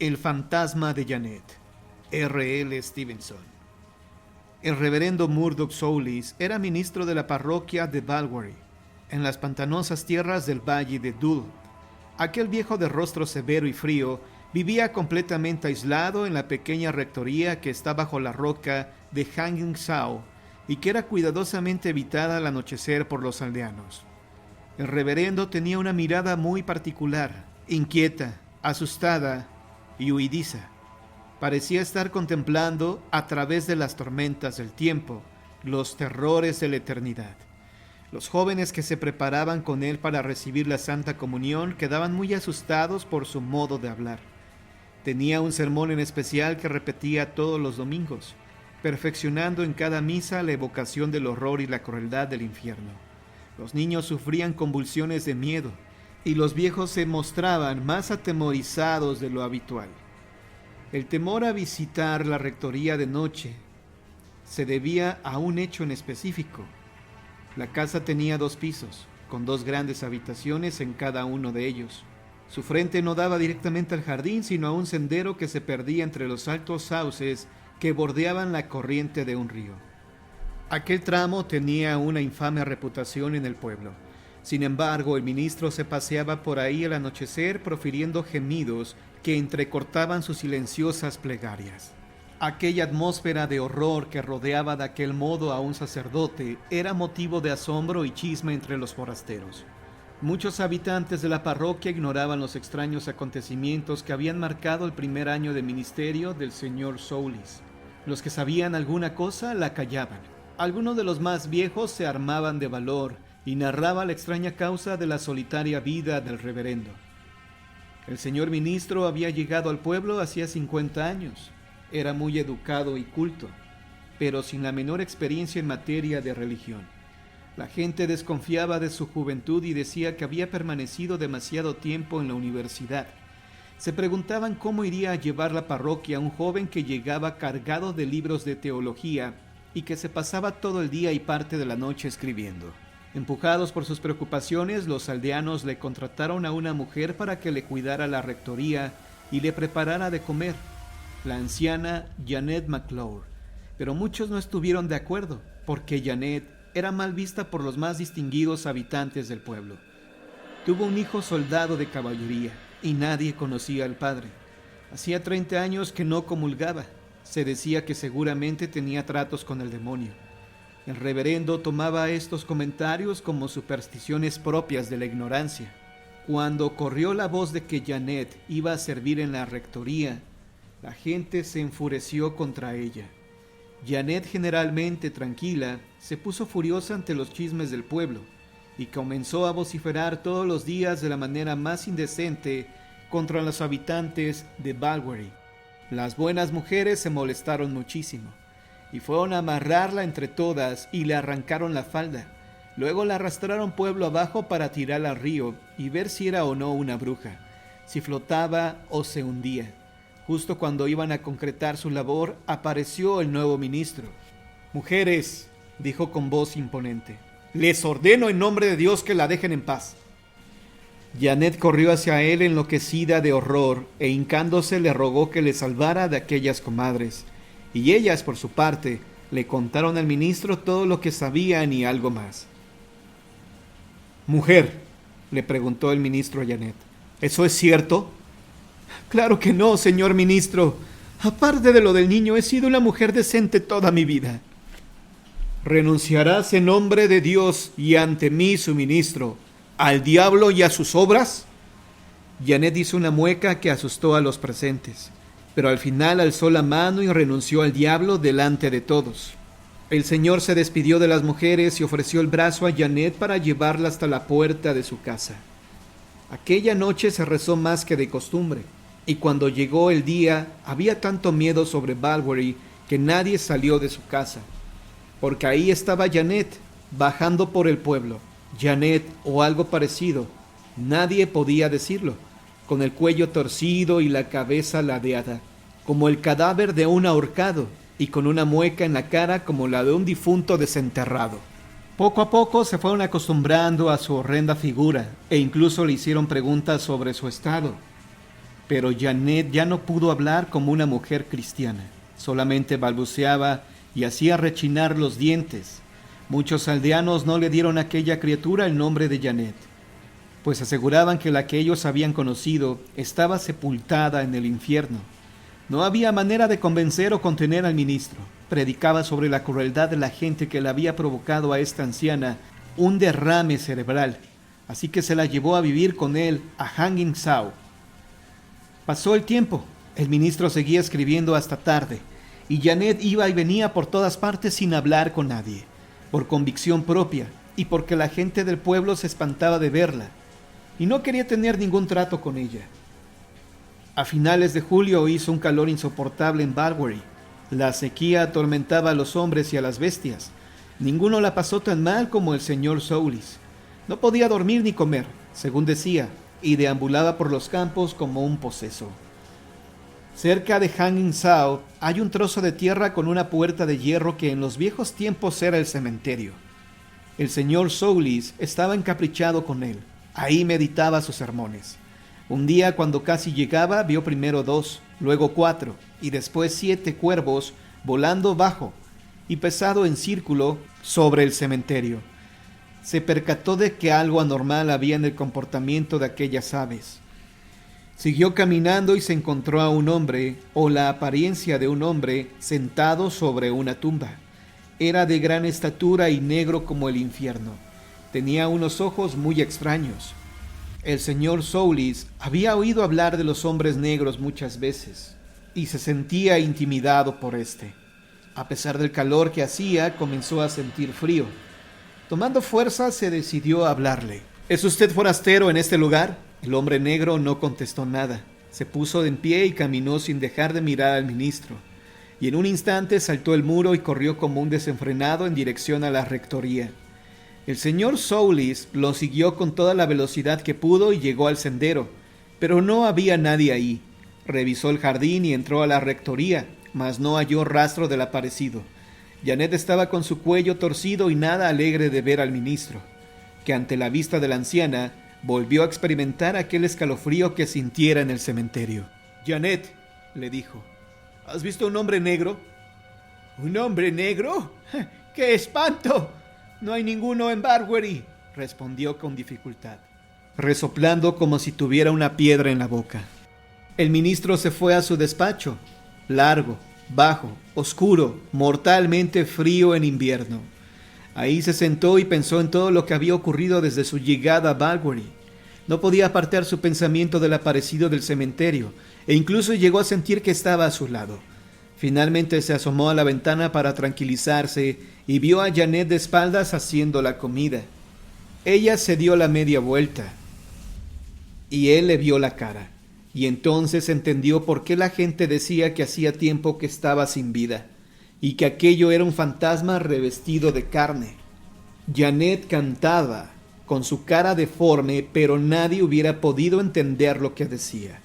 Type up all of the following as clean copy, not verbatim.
El fantasma de Janet, R.L. Stevenson. El reverendo Murdoch Soulis era ministro de la parroquia de Balwearie, en las pantanosas tierras del valle de Dull. Aquel viejo de rostro severo y frío vivía completamente aislado en la pequeña rectoría que está bajo la roca de Hanging Sow y que era cuidadosamente evitada al anochecer por los aldeanos. El reverendo tenía una mirada muy particular, inquieta, asustada y huidiza. Parecía estar contemplando, a través de las tormentas del tiempo, los terrores de la eternidad. Los jóvenes que se preparaban con él para recibir la Santa Comunión quedaban muy asustados por su modo de hablar. Tenía un sermón en especial que repetía todos los domingos, perfeccionando en cada misa la evocación del horror y la crueldad del infierno. Los niños sufrían convulsiones de miedo, y los viejos se mostraban más atemorizados de lo habitual. El temor a visitar la rectoría de noche se debía a un hecho en específico. La casa tenía 2 pisos, con 2 grandes habitaciones en cada uno de ellos. Su frente no daba directamente al jardín, sino a un sendero que se perdía entre los altos sauces que bordeaban la corriente de un río. Aquel tramo tenía una infame reputación en el pueblo. Sin embargo, el ministro se paseaba por ahí al anochecer profiriendo gemidos que entrecortaban sus silenciosas plegarias. Aquella atmósfera de horror que rodeaba de aquel modo a un sacerdote era motivo de asombro y chisme entre los forasteros. Muchos habitantes de la parroquia ignoraban los extraños acontecimientos que habían marcado el primer año de ministerio del señor Soulis. Los que sabían alguna cosa la callaban. Algunos de los más viejos se armaban de valor y narraban la extraña causa de la solitaria vida del reverendo. El señor ministro había llegado al pueblo hacía 50 años. Era muy educado y culto, pero sin la menor experiencia en materia de religión. La gente desconfiaba de su juventud y decía que había permanecido demasiado tiempo en la universidad. Se preguntaban cómo iría a llevar la parroquia a un joven que llegaba cargado de libros de teología y que se pasaba todo el día y parte de la noche escribiendo. Empujados por sus preocupaciones, los aldeanos le contrataron a una mujer para que le cuidara la rectoría y le preparara de comer, la anciana Janet McClure. Pero muchos no estuvieron de acuerdo, porque Janet era mal vista por los más distinguidos habitantes del pueblo. Tuvo un hijo soldado de caballería, y nadie conocía al padre. Hacía 30 años que no comulgaba. Se decía que seguramente tenía tratos con el demonio. El reverendo tomaba estos comentarios como supersticiones propias de la ignorancia. Cuando corrió la voz de que Janet iba a servir en la rectoría, la gente se enfureció contra ella. Janet, generalmente tranquila, se puso furiosa ante los chismes del pueblo y comenzó a vociferar todos los días de la manera más indecente contra los habitantes de Balwearie. Las buenas mujeres se molestaron muchísimo y fueron a amarrarla entre todas y le arrancaron la falda. Luego la arrastraron pueblo abajo para tirarla al río y ver si era o no una bruja, si flotaba o se hundía. Justo cuando iban a concretar su labor, apareció el nuevo ministro. «Mujeres», dijo con voz imponente, «les ordeno en nombre de Dios que la dejen en paz». Janet corrió hacia él enloquecida de horror e hincándose le rogó que le salvara de aquellas comadres. Y ellas, por su parte, le contaron al ministro todo lo que sabían y algo más. «Mujer», le preguntó el ministro a Janet, «¿eso es cierto?» «Claro que no, señor ministro. Aparte de lo del niño, he sido una mujer decente toda mi vida». «¿Renunciarás en nombre de Dios y ante mí, su ministro, al diablo y a sus obras?» Janet hizo una mueca que asustó a los presentes, pero al final alzó la mano y renunció al diablo delante de todos. El señor se despidió de las mujeres y ofreció el brazo a Janet para llevarla hasta la puerta de su casa. Aquella noche se rezó más que de costumbre, y cuando llegó el día había tanto miedo sobre Balwearie que nadie salió de su casa, porque ahí estaba Janet, bajando por el pueblo. Janet o algo parecido, nadie podía decirlo, con el cuello torcido y la cabeza ladeada, como el cadáver de un ahorcado, y con una mueca en la cara como la de un difunto desenterrado. Poco a poco se fueron acostumbrando a su horrenda figura, e incluso le hicieron preguntas sobre su estado. Pero Janet ya no pudo hablar como una mujer cristiana. Solamente balbuceaba y hacía rechinar los dientes. Muchos aldeanos no le dieron a aquella criatura el nombre de Janet, pues aseguraban que la que ellos habían conocido estaba sepultada en el infierno. No había manera de convencer o contener al ministro. Predicaba sobre la crueldad de la gente que le había provocado a esta anciana un derrame cerebral, así que se la llevó a vivir con él a Hanging Sow. Pasó el tiempo, el ministro seguía escribiendo hasta tarde, y Janet iba y venía por todas partes sin hablar con nadie, por convicción propia y porque la gente del pueblo se espantaba de verla, y no quería tener ningún trato con ella. A finales de julio hizo un calor insoportable en Balwearie. La sequía atormentaba a los hombres y a las bestias. Ninguno la pasó tan mal como el señor Soulis. No podía dormir ni comer, según decía, y deambulaba por los campos como un poseso. Cerca de Hanging Sow hay un trozo de tierra con una puerta de hierro que en los viejos tiempos era el cementerio. El señor Soulis estaba encaprichado con él. Ahí meditaba sus sermones. Un día, cuando casi llegaba, vio primero 2, luego 4 y después 7 cuervos volando bajo y pesado en círculo sobre el cementerio. Se percató de que algo anormal había en el comportamiento de aquellas aves. Siguió caminando y se encontró a un hombre, o la apariencia de un hombre, sentado sobre una tumba. Era de gran estatura y negro como el infierno. Tenía unos ojos muy extraños. El señor Soulis había oído hablar de los hombres negros muchas veces, y se sentía intimidado por este. A pesar del calor que hacía, comenzó a sentir frío. Tomando fuerza, se decidió a hablarle. ¿Es usted forastero en este lugar? El hombre negro no contestó nada. Se puso en pie y caminó sin dejar de mirar al ministro. Y en un instante saltó el muro y corrió como un desenfrenado en dirección a la rectoría. El señor Soulis lo siguió con toda la velocidad que pudo y llegó al sendero, pero no había nadie ahí. Revisó el jardín y entró a la rectoría, mas no halló rastro del aparecido. Janet estaba con su cuello torcido y nada alegre de ver al ministro, que ante la vista de la anciana volvió a experimentar aquel escalofrío que sintiera en el cementerio. «Janet», le dijo, «¿has visto un hombre negro?» «¿Un hombre negro? ¡Qué espanto! No hay ninguno en Balwearie», respondió con dificultad, resoplando como si tuviera una piedra en la boca. El ministro se fue a su despacho, largo, bajo, oscuro, mortalmente frío en invierno. Ahí se sentó y pensó en todo lo que había ocurrido desde su llegada a Balwearie. No podía apartar su pensamiento del aparecido del cementerio, e incluso llegó a sentir que estaba a su lado. Finalmente se asomó a la ventana para tranquilizarse y vio a Janet de espaldas haciendo la comida. Ella se dio la media vuelta y él le vio la cara, y entonces entendió por qué la gente decía que hacía tiempo que estaba sin vida y que aquello era un fantasma revestido de carne. Janet cantaba con su cara deforme, pero nadie hubiera podido entender lo que decía.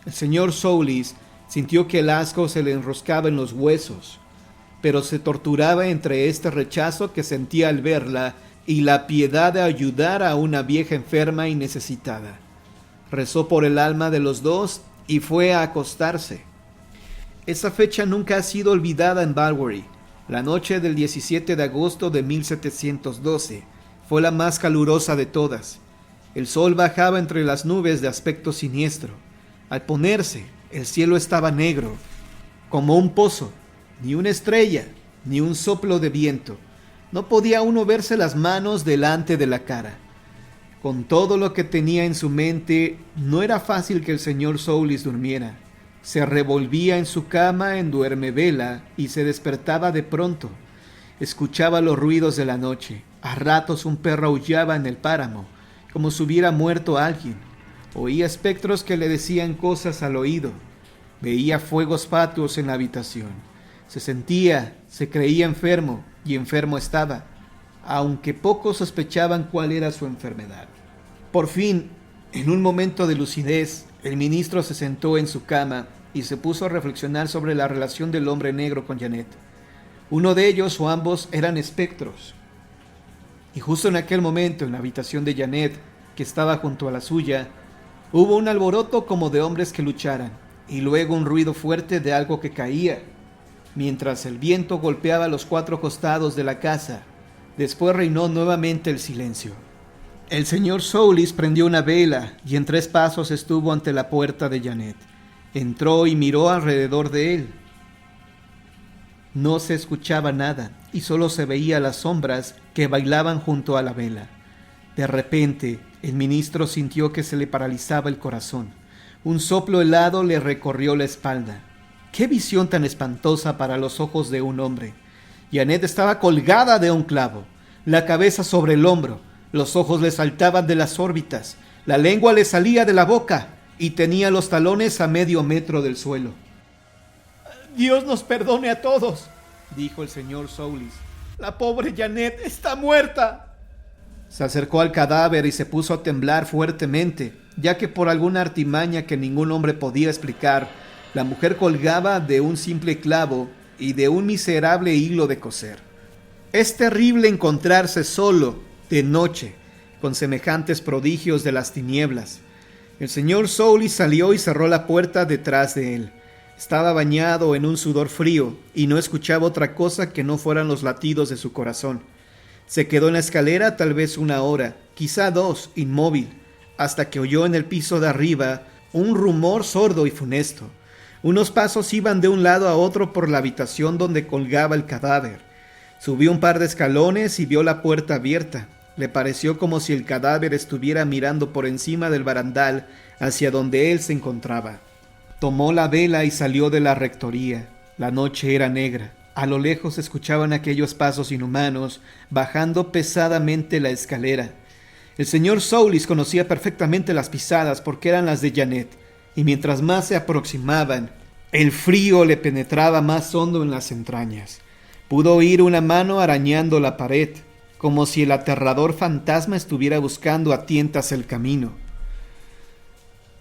El señor Soulis sintió que el asco se le enroscaba en los huesos, pero se torturaba entre este rechazo que sentía al verla y la piedad de ayudar a una vieja enferma y necesitada. Rezó por el alma de los dos y fue a acostarse. Esa fecha nunca ha sido olvidada en Balwearie. La noche del 17 de agosto de 1712 fue la más calurosa de todas. El sol bajaba entre las nubes de aspecto siniestro. Al ponerse, el cielo estaba negro, como un pozo, ni una estrella, ni un soplo de viento. No podía uno verse las manos delante de la cara. Con todo lo que tenía en su mente, no era fácil que el señor Soulis durmiera. Se revolvía en su cama en duermevela y se despertaba de pronto. Escuchaba los ruidos de la noche. A ratos un perro aullaba en el páramo, como si hubiera muerto alguien. Oía espectros que le decían cosas al oído. Veía fuegos fatuos en la habitación. Se creía enfermo, y enfermo estaba, aunque pocos sospechaban cuál era su enfermedad. Por fin, en un momento de lucidez, el ministro se sentó en su cama y se puso a reflexionar sobre la relación del hombre negro con Janet. Uno de ellos o ambos eran espectros. Y justo en aquel momento, en la habitación de Janet, que estaba junto a la suya, Hubo un alboroto como de hombres que lucharan, y luego un ruido fuerte de algo que caía, mientras el viento golpeaba los cuatro costados de la casa. Después reinó nuevamente el silencio. El señor Soulis prendió una vela y en 3 pasos estuvo ante la puerta de Janet. Entró y miró alrededor de él. No se escuchaba nada y solo se veía las sombras que bailaban junto a la vela. De repente, el ministro sintió que se le paralizaba el corazón. Un soplo helado le recorrió la espalda. ¡Qué visión tan espantosa para los ojos de un hombre! Janet estaba colgada de un clavo, la cabeza sobre el hombro, los ojos le saltaban de las órbitas, la lengua le salía de la boca y tenía los talones a medio metro del suelo. «Dios nos perdone a todos», dijo el señor Soulis. «La pobre Janet está muerta». Se acercó al cadáver y se puso a temblar fuertemente, ya que por alguna artimaña que ningún hombre podía explicar, la mujer colgaba de un simple clavo y de un miserable hilo de coser. Es terrible encontrarse solo, de noche, con semejantes prodigios de las tinieblas. El señor Soulis salió y cerró la puerta detrás de él. Estaba bañado en un sudor frío y no escuchaba otra cosa que no fueran los latidos de su corazón. Se quedó en la escalera tal vez 1 hora, quizá 2, inmóvil, hasta que oyó en el piso de arriba un rumor sordo y funesto. Unos pasos iban de un lado a otro por la habitación donde colgaba el cadáver. Subió un par de escalones y vio la puerta abierta. Le pareció como si el cadáver estuviera mirando por encima del barandal hacia donde él se encontraba. Tomó la vela y salió de la rectoría. La noche era negra. A lo lejos se escuchaban aquellos pasos inhumanos bajando pesadamente la escalera. El señor Soulis conocía perfectamente las pisadas porque eran las de Janet, y mientras más se aproximaban, el frío le penetraba más hondo en las entrañas. Pudo oír una mano arañando la pared, como si el aterrador fantasma estuviera buscando a tientas el camino.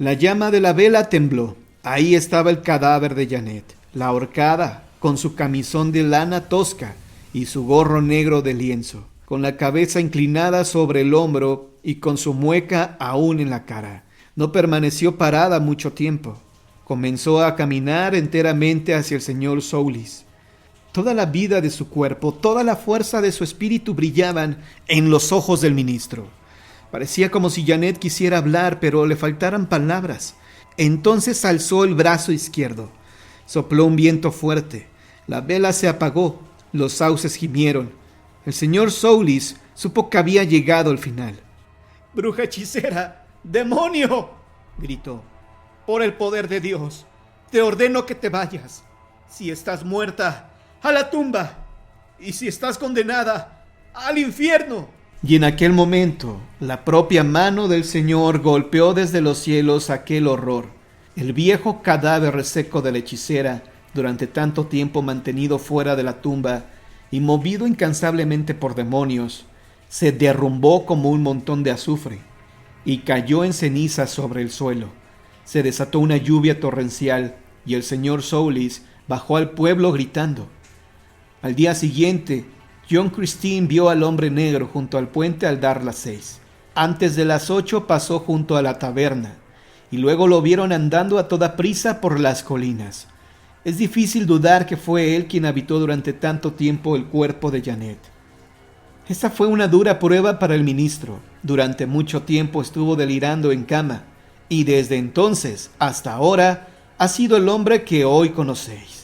La llama de la vela tembló. Ahí estaba el cadáver de Janet, la ahorcada, con su camisón de lana tosca y su gorro negro de lienzo, con la cabeza inclinada sobre el hombro y con su mueca aún en la cara. No permaneció parada mucho tiempo. Comenzó a caminar enteramente hacia el señor Soulis. Toda la vida de su cuerpo, toda la fuerza de su espíritu brillaban en los ojos del ministro. Parecía como si Janet quisiera hablar, pero le faltaran palabras. Entonces alzó el brazo izquierdo. Sopló un viento fuerte. La vela se apagó. Los sauces gimieron. El señor Soulis supo que había llegado el final. «¡Bruja hechicera! ¡Demonio!», gritó. «Por el poder de Dios, te ordeno que te vayas. Si estás muerta, a la tumba. Y si estás condenada, al infierno». Y en aquel momento, la propia mano del Señor golpeó desde los cielos aquel horror. El viejo cadáver reseco de la hechicera, durante tanto tiempo mantenido fuera de la tumba y movido incansablemente por demonios, se derrumbó como un montón de azufre y cayó en cenizas sobre el suelo. Se desató una lluvia torrencial y el señor Soulis bajó al pueblo gritando. Al día siguiente, John Christine vio al hombre negro junto al puente al dar las 6. Antes de las 8 pasó junto a la taberna y luego lo vieron andando a toda prisa por las colinas. Es difícil dudar que fue él quien habitó durante tanto tiempo el cuerpo de Janet. Esta fue una dura prueba para el ministro. Durante mucho tiempo estuvo delirando en cama y desde entonces hasta ahora ha sido el hombre que hoy conocéis.